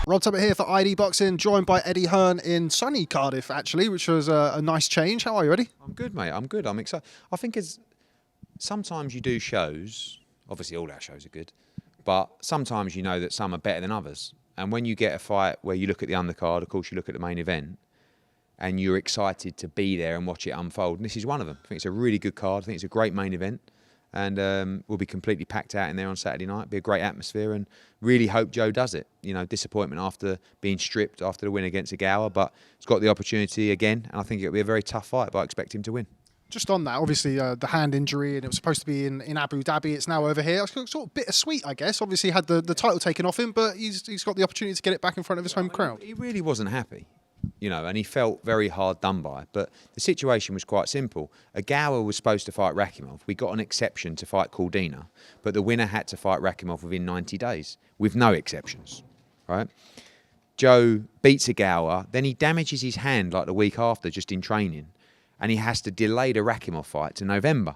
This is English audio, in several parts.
Rob Tebbutt here for ID Boxing, joined by Eddie Hearn in sunny Cardiff, actually, which was a nice change. How are you, Eddie? I'm good, mate. I'm good. I'm excited. I think sometimes you do shows, obviously all our shows are good, but sometimes you know that some are better than others. And when you get a fight where you look at the undercard, of course you look at the main event, and you're excited to be there and watch it unfold. And this is one of them. I think it's a really good card. I think it's a great main event. And we'll be completely packed out in there on Saturday night. Be a great atmosphere, and really hope Joe does it. You know, disappointment after being stripped after the win against Ogawa, but he's got the opportunity again, and I think it'll be a very tough fight, but I expect him to win. Just on that, obviously the hand injury, and it was supposed to be in Abu Dhabi. It's now over here. It's sort of bittersweet, I guess. Obviously, he had the title taken off him, but he's got the opportunity to get it back in front of his home crowd. He really wasn't happy, you know, and he felt very hard done by. But the situation was quite simple. Ogawa was supposed to fight Rakhimov. We got an exception to fight Cordina, but the winner had to fight Rakhimov within 90 days, with no exceptions, right? Joe beats Ogawa, then he damages his hand like the week after, just in training, and he has to delay the Rakhimov fight to November.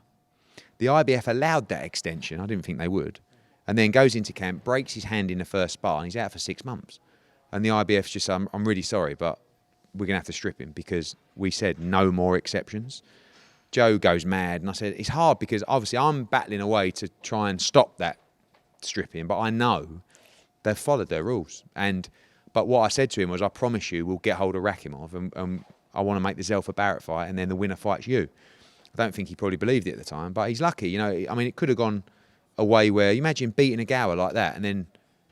The IBF allowed that extension. I didn't think they would. And then goes into camp, breaks his hand in the first spar, and he's out for 6 months. And the IBF's just, I'm really sorry, but we're going to have to strip him because we said no more exceptions. Joe goes mad, and I said, it's hard because obviously I'm battling away to try and stop that stripping, but I know they've followed their rules. But what I said to him was, I promise you we'll get hold of Rakhimov, and I want to make the Zelfa Barrett fight, and then the winner fights you. I don't think he probably believed it at the time, but he's lucky. You know, I mean, it could have gone a way where, you imagine beating Ogawa like that and then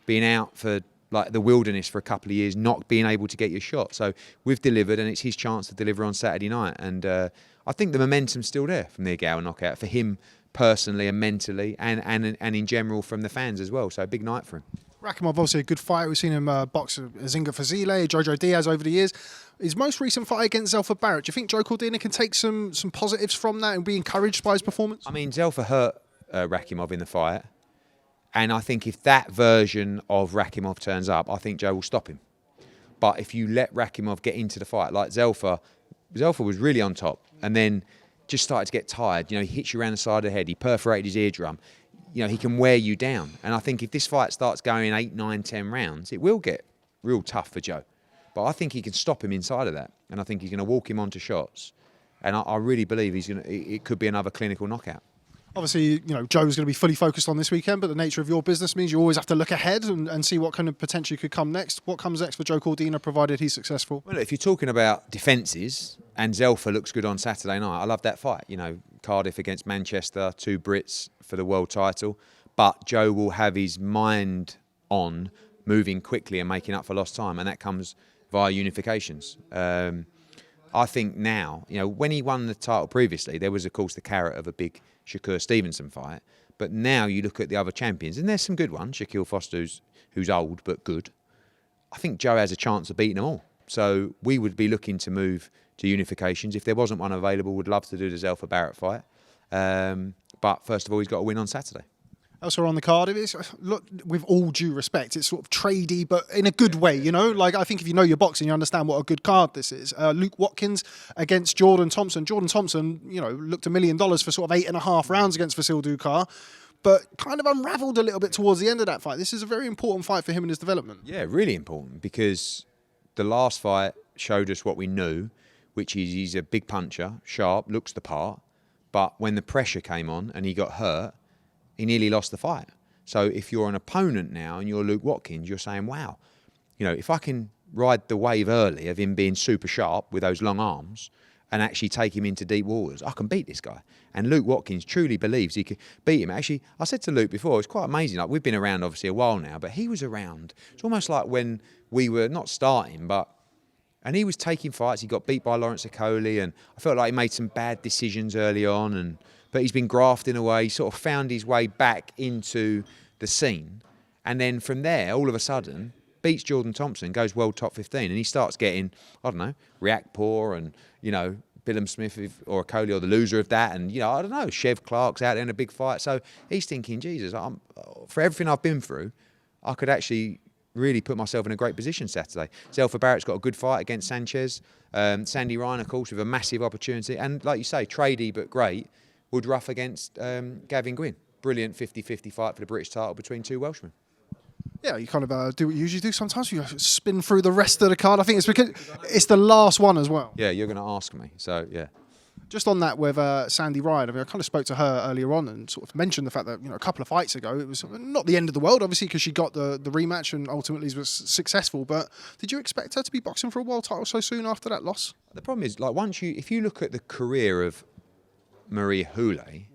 being out for like the wilderness for a couple of years, not being able to get your shot. So we've delivered, and it's his chance to deliver on Saturday night. And I think the momentum's still there from the Ogawa knockout for him personally and mentally, and in general from the fans as well. So a big night for him. Rakhimov, obviously a good fight. We've seen him box Zinga Fazile, Jojo Diaz over the years. His most recent fight against Zelfa Barrett, do you think Joe Cordina can take some positives from that and be encouraged by his performance? I mean, Zelfa hurt Rakhimov in the fight. And I think if that version of Rakhimov turns up, I think Joe will stop him. But if you let Rakhimov get into the fight, like Zelfa was really on top and then just started to get tired. You know, he hits you around the side of the head. He perforated his eardrum. You know, he can wear you down. And I think if this fight starts going 8, 9, 10 rounds, it will get real tough for Joe. But I think he can stop him inside of that. And I think he's going to walk him onto shots. And I really believe it could be another clinical knockout. Obviously, you know, Joe's going to be fully focused on this weekend, but the nature of your business means you always have to look ahead and see what kind of potentially could come next. What comes next for Joe Cordina, provided he's successful? Well, if you're talking about defences, and Zelfa looks good on Saturday night, I love that fight. You know, Cardiff against Manchester, 2 Brits for the world title. But Joe will have his mind on moving quickly and making up for lost time, and that comes via unifications. I think now, you know, when he won the title previously, there was, of course, the carrot of a big Shakur Stevenson fight. But now you look at the other champions, and there's some good ones. Shaquille Foster, who's old but good. I think Joe has a chance of beating them all. So we would be looking to move to unifications. If there wasn't one available, would love to do the Zelfa Barrett fight. But first of all, he's got to win on Saturday. Elsewhere on the card, look, with all due respect, it's sort of tradey, but in a good way, you know? Like, I think if you know your boxing, you understand what a good card this is. Luke Watkins against Jordan Thompson. Jordan Thompson, you know, looked $1 million for sort of 8.5 rounds against Vasyl Dukar, but kind of unravelled a little bit towards the end of that fight. This is a very important fight for him in his development. Yeah, really important, because the last fight showed us what we knew, which is he's a big puncher, sharp, looks the part, but when the pressure came on and he got hurt, he nearly lost the fight. So if you're an opponent now and you're Luke Watkins, you're saying, wow, you know, if I can ride the wave early of him being super sharp with those long arms and actually take him into deep waters, I can beat this guy. And Luke Watkins truly believes he could beat him. Actually, I said to Luke before, it's quite amazing. Like, we've been around obviously a while now, but he was around. It's almost like when we were not starting, and he was taking fights. He got beat by Lawrence Okoli, and I felt like he made some bad decisions early on, but he's been grafting away. He sort of found his way back into the scene. And then from there, all of a sudden, beats Jordan Thompson, goes world top 15, and he starts getting, I don't know, Riakporhe and, you know, Billum Smith or Okoli or the loser of that. And, you know, I don't know, Chev Clark's out there in a big fight. So he's thinking, Jesus, for everything I've been through, I could actually really put myself in a great position Saturday. Zelfa Barrett's got a good fight against Sanchez. Sandy Ryan, of course, with a massive opportunity. And like you say, tradey but great. Woodruff against Gavin Gwynn. Brilliant 50-50 fight for the British title between 2 Welshmen. Yeah, you kind of do what you usually do. Sometimes you spin through the rest of the card. I think it's because it's the last one as well. Yeah, you're going to ask me, so yeah. Just on that with Sandy Ryan, I mean, I kind of spoke to her earlier on and sort of mentioned the fact that, a couple of fights ago, it was not the end of the world, obviously, because she got the rematch and ultimately was successful. But did you expect her to be boxing for a world title so soon after that loss? The problem is, like, if you look at the career of Maria Houle,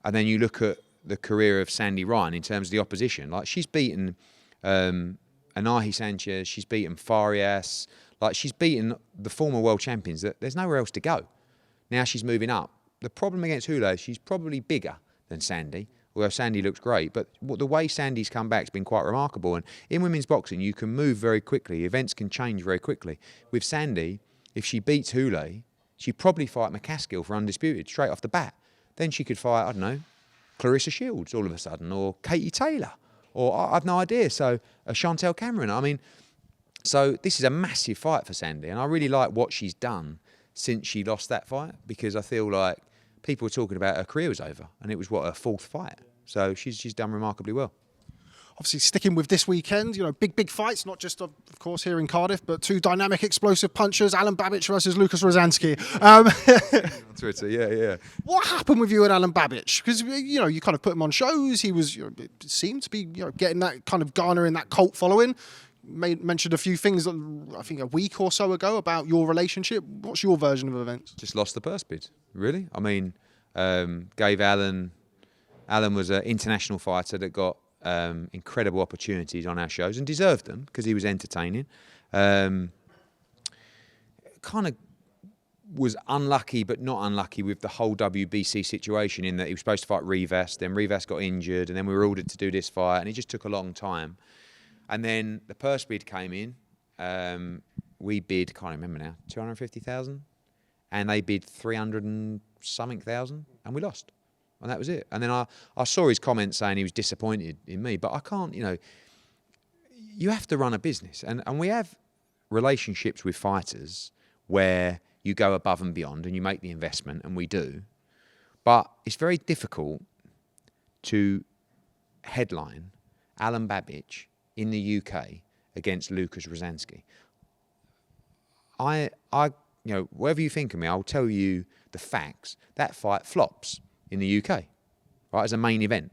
and then you look at the career of Sandy Ryan in terms of the opposition, like, she's beaten Anahi Sanchez, she's beaten Farias, like, she's beaten the former world champions. There's nowhere else to go. Now she's moving up. The problem against Houle is she's probably bigger than Sandy, although Sandy looks great. But the way Sandy's come back has been quite remarkable. And in women's boxing, you can move very quickly. Events can change very quickly. With Sandy, if she beats Houle, she'd probably fight McCaskill for undisputed straight off the bat. Then she could fight, I don't know, Clarissa Shields all of a sudden, or Katie Taylor, or I've no idea. So Chantel Cameron. I mean, so this is a massive fight for Sandy. And I really like what she's done since she lost that fight, because I feel like people were talking about her career was over, and it was, her fourth fight. So she's done remarkably well. Obviously, sticking with this weekend, big fights, not just, of course, here in Cardiff, but two dynamic, explosive punchers, Alen Babic versus Lukasz Rozanski. On Twitter, yeah. What happened with you and Alen Babic? Because, you kind of put him on shows. He was, seemed to be, getting that kind of garnering that cult following. Mentioned a few things, I think, a week or so ago about your relationship. What's your version of events? Just lost the purse bid, really. I mean, gave Alen was an international fighter that got incredible opportunities on our shows and deserved them because he was entertaining. Kind of was unlucky, but not unlucky with the whole WBC situation, in that he was supposed to fight Rivas, then Rivas got injured, and then we were ordered to do this fight, and it just took a long time. And then the purse bid came in. We bid, can't remember now, 250,000, and they bid 300 and something thousand, and we lost. And that was it. And then I saw his comments saying he was disappointed in me, but I can't, you have to run a business. And we have relationships with fighters where you go above and beyond and you make the investment, and we do. But it's very difficult to headline Alen Babic in the UK against Lukasz Rozanski. Whatever you think of me, I'll tell you the facts. That fight flops in the UK, right, as a main event.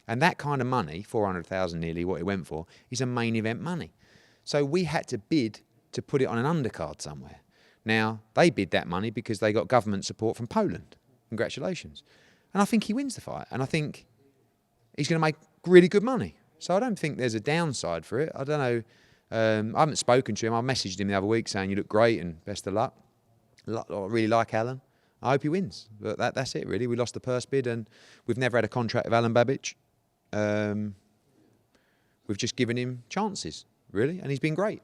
And that kind of money, 400,000 nearly what it went for, is a main event money. So we had to bid to put it on an undercard somewhere. Now, they bid that money because they got government support from Poland. Congratulations. And I think he wins the fight. And I think he's going to make really good money. So I don't think there's a downside for it. I don't know. I haven't spoken to him. I messaged him the other week saying, you look great and best of luck. I really like Alen. I hope he wins. But that's it, really. We lost the purse bid, and we've never had a contract with Alen Babic. We've just given him chances, really, and he's been great.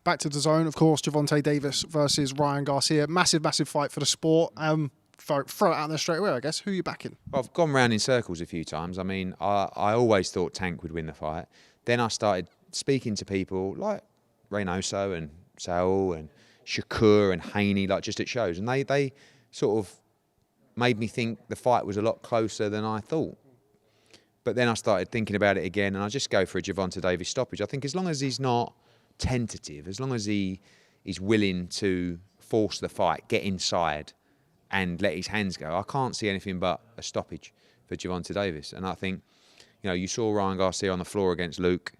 Back to the zone, of course, Gervonta Davis versus Ryan Garcia. Massive fight for the sport. Throw it out there straight away, I guess. Who are you backing? Well, I've gone round in circles a few times. I mean, I always thought Tank would win the fight. Then I started speaking to people like Reynoso and Saul and Shakur and Haney, like just at shows, and they sort of made me think the fight was a lot closer than I thought. But then I started thinking about it again, and I just go for a Gervonta Davis stoppage. I think as long as he's not tentative, as long as he is willing to force the fight, get inside, and let his hands go, I can't see anything but a stoppage for Gervonta Davis. And I think, you saw Ryan Garcia on the floor against Luke.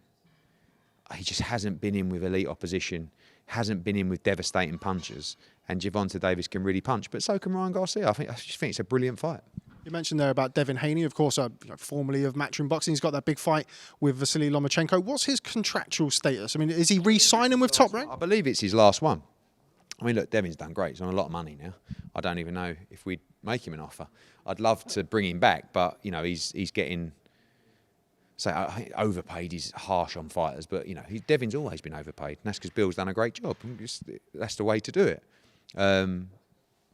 He just hasn't been in with elite opposition, hasn't been in with devastating punches, and Gervonta Davis can really punch, but so can Ryan Garcia. I just think it's a brilliant fight. You mentioned there about Devin Haney, of course, formerly of Matchroom Boxing. He's got that big fight with Vasily Lomachenko. What's his contractual status? I mean, is he re-signing with Top Rank? I believe it's his last one. I mean, look, Devin's done great. He's on a lot of money now. I don't even know if we'd make him an offer. I'd love to bring him back, but, he's getting... So I think overpaid is harsh on fighters, but Devin's always been overpaid, and that's because Bill's done a great job. That's the way to do it.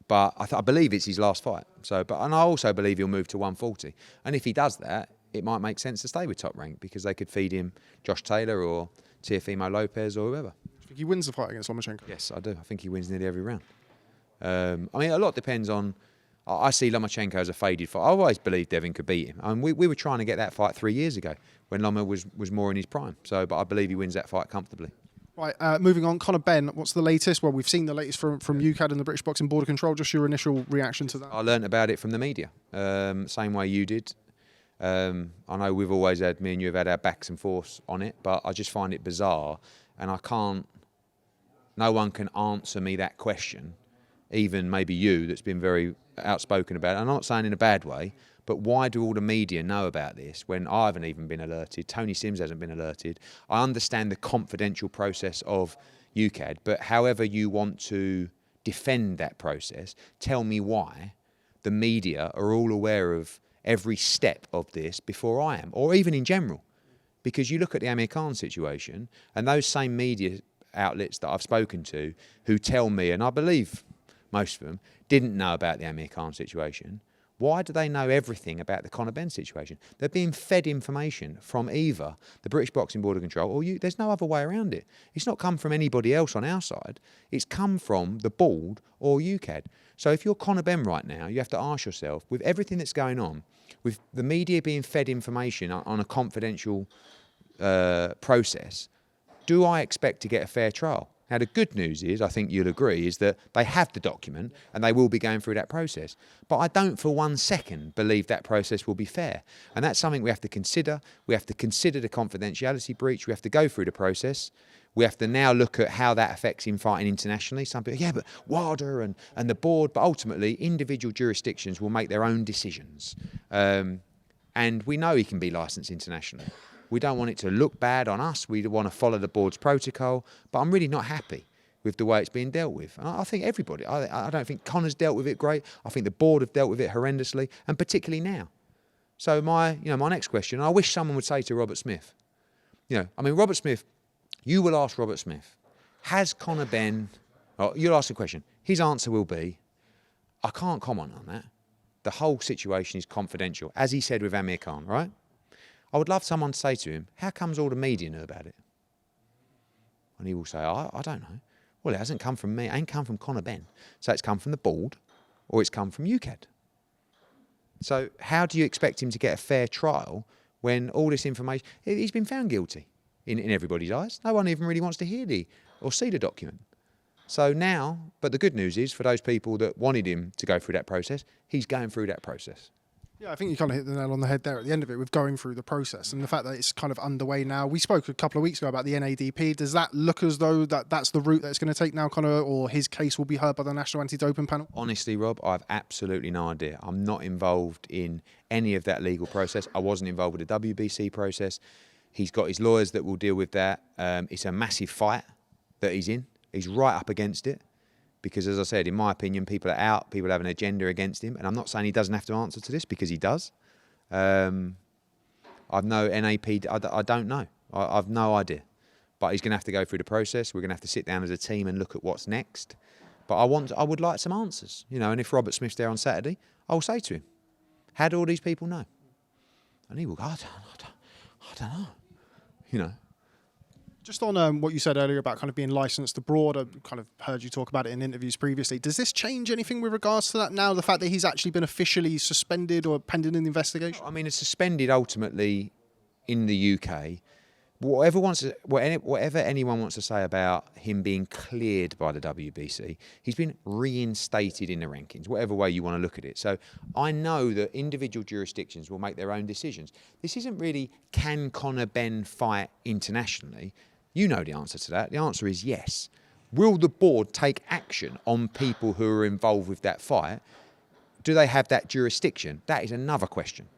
But I believe it's his last fight. And I also believe he'll move to 140. And if he does that, it might make sense to stay with Top Rank, because they could feed him Josh Taylor or Teofimo Lopez or whoever. I think he wins the fight against Lomachenko. Yes, I do. I think he wins nearly every round. A lot depends on I see Lomachenko as a faded fight. I always believed Devin could beat him. And we were trying to get that fight 3 years ago when Loma was more in his prime. But I believe he wins that fight comfortably. Right, moving on, Conor Benn, what's the latest? Well, we've seen the latest from UKAD and the British Boxing Border Control. Just your initial reaction to that? I learnt about it from the media, same way you did. I know we've always had, me and you have had our backs and forths on it, but I just find it bizarre, and no one can answer me that question, even maybe you that's been very outspoken about it. I'm not saying in a bad way, but why do all the media know about this when I haven't even been alerted? Tony Sims hasn't been alerted. I understand the confidential process of UKAD, but however you want to defend that process, tell me why the media are all aware of every step of this before I am, or even in general. Because you look at the Amir Khan situation, and those same media outlets that I've spoken to who tell me, and I believe most of them, didn't know about the Amir Khan situation. Why do they know everything about the Conor Benn situation? They're being fed information from either the British Boxing Board of Control or you. There's no other way around it. It's not come from anybody else on our side. It's come from the board or UKAD. So if you're Conor Benn right now, you have to ask yourself, with everything that's going on, with the media being fed information on a confidential process, do I expect to get a fair trial? Now, the good news is, I think you'll agree, is that they have the document and they will be going through that process. But I don't for 1 second believe that process will be fair. And that's something we have to consider. We have to consider the confidentiality breach. We have to go through the process. We have to now look at how that affects him fighting internationally. Some people, yeah, but WADA and the board. But ultimately, individual jurisdictions will make their own decisions. And we know he can be licensed internationally. We don't want it to look bad on us. We want to follow the board's protocol. But I'm really not happy with the way it's being dealt with. And I think everybody, I don't think Conor's dealt with it great. I think the board have dealt with it horrendously, and particularly now. So my next question, I wish someone would say to Robert Smith, Robert Smith, you will ask Robert Smith, has Conor Benn, you'll ask the question, his answer will be, I can't comment on that. The whole situation is confidential, as he said with Amir Khan, right? I would love someone to say to him, how comes all the media knew about it? And he will say, I don't know. Well, it hasn't come from me. It ain't come from Conor Benn. So it's come from the board or it's come from UKAD. So how do you expect him to get a fair trial when all this information... He's been found guilty in everybody's eyes. No one even really wants to hear or see the document. So now, but the good news is, for those people that wanted him to go through that process, he's going through that process. Yeah, I think you kind of hit the nail on the head there at the end of it with going through the process and the fact that it's kind of underway now. We spoke a couple of weeks ago about the NADP. Does that look as though that's the route that it's going to take now, Conor, or his case will be heard by the National Anti-Doping Panel? Honestly, Rob, I have absolutely no idea. I'm not involved in any of that legal process. I wasn't involved with the WBC process. He's got his lawyers that will deal with that. It's a massive fight that he's in. He's right up against it. Because, as I said, in my opinion, people are out, people have an agenda against him. And I'm not saying he doesn't have to answer to this, because he does. I've no NAP, I don't know. I've no idea. But he's going to have to go through the process. We're going to have to sit down as a team and look at what's next. But I would like some answers. And if Robert Smith's there on Saturday, I will say to him, how do all these people know? And he will go, I don't know. Just on what you said earlier about kind of being licensed abroad, I've kind of heard you talk about it in interviews previously. Does this change anything with regards to that now, the fact that he's actually been officially suspended or pending an investigation? I mean, it's suspended ultimately in the UK. Whatever anyone wants to say about him being cleared by the WBC, he's been reinstated in the rankings, whatever way you want to look at it. So I know that individual jurisdictions will make their own decisions. This isn't really, can Conor Benn fight internationally? You know the answer to that. The answer is yes. Will the board take action on people who are involved with that fight? Do they have that jurisdiction? That is another question.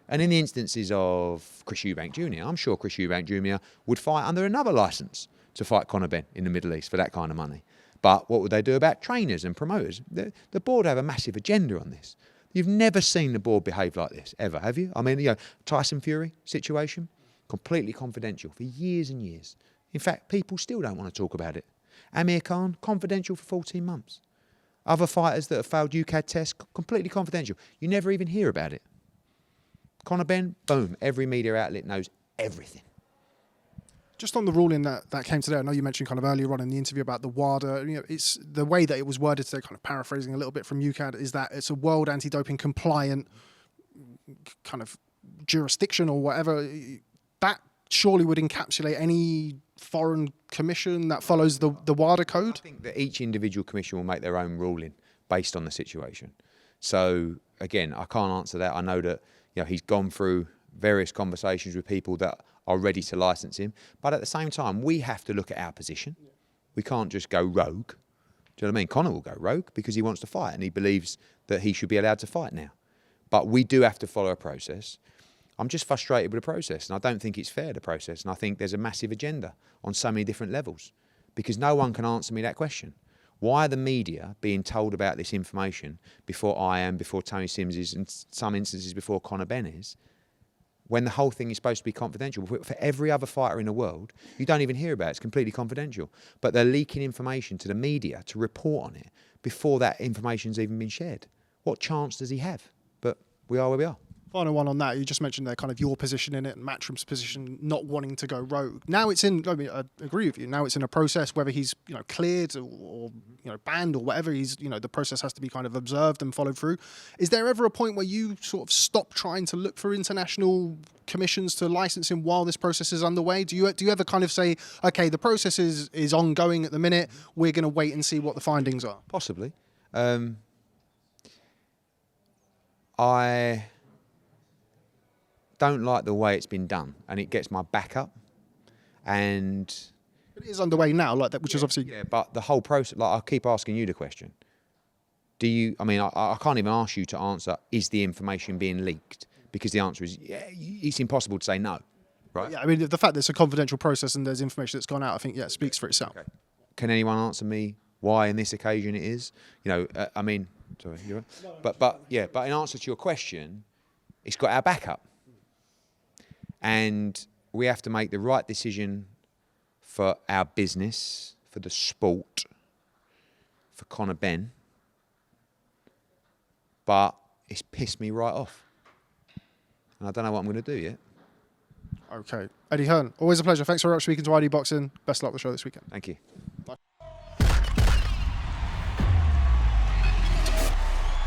And in the instances of Chris Eubank Jr., I'm sure Chris Eubank Jr. would fight under another licence to fight Conor Benn in the Middle East for that kind of money. But what would they do about trainers and promoters? The board have a massive agenda on this. You've never seen the board behave like this, ever, have you? I mean, Tyson Fury situation, completely confidential for years and years. In fact, people still don't want to talk about it. Amir Khan, confidential for 14 months. Other fighters that have failed UKAD tests, completely confidential. You never even hear about it. Conor Benn, boom, every media outlet knows everything. Just on the ruling that came today, I know you mentioned kind of earlier on in the interview about the WADA. You know, it's the way that it was worded today, kind of paraphrasing a little bit from UKAD, is that it's a World Anti-Doping compliant kind of jurisdiction or whatever. That surely would encapsulate any foreign commission that follows the WADA code. I think that each individual commission will make their own ruling based on the situation. So again, I can't answer that. I know that he's gone through various conversations with people that are ready to license him, but at the same time, we have to look at our position. We can't just go rogue. Do you know what I mean? Conor will go rogue because he wants to fight and he believes that he should be allowed to fight now. But we do have to follow a process. I'm just frustrated with the process, and I don't think it's fair, the process, and I think there's a massive agenda on so many different levels because no one can answer me that question. Why are the media being told about this information before I am, before Tony Sims is, and some instances before Conor Benn is, when the whole thing is supposed to be confidential? For every other fighter in the world, you don't even hear about it. It's completely confidential. But they're leaking information to the media to report on it before that information's even been shared. What chance does he have? But we are where we are. Final one on that. You just mentioned there kind of your position in it and Matchroom's position not wanting to go rogue. Now it's in, I mean, I agree with you. Now it's in a process, whether he's, cleared or banned or whatever, he's, the process has to be kind of observed and followed through. Is there ever a point where you sort of stop trying to look for international commissions to license him while this process is underway? Do you ever kind of say, okay, the process is ongoing at the minute, we're going to wait and see what the findings are? Possibly. I don't like the way it's been done, and it gets my back up. And it is underway now, like that, which is obviously But the whole process, like I keep asking you the question: I can't even ask you to answer. Is the information being leaked? Because the answer is it's impossible to say no, right? Yeah, I mean the fact that it's a confidential process and there's information that's gone out, I think it speaks for itself. Okay. Can anyone answer me why, in this occasion, it is? Sorry, you're right. But in answer to your question, it's got our backup. And we have to make the right decision for our business, for the sport, for Conor Benn. But it's pissed me right off. And I don't know what I'm going to do yet. Okay. Eddie Hearn, always a pleasure. Thanks very much for speaking to ID Boxing. Best of luck with the show this weekend. Thank you.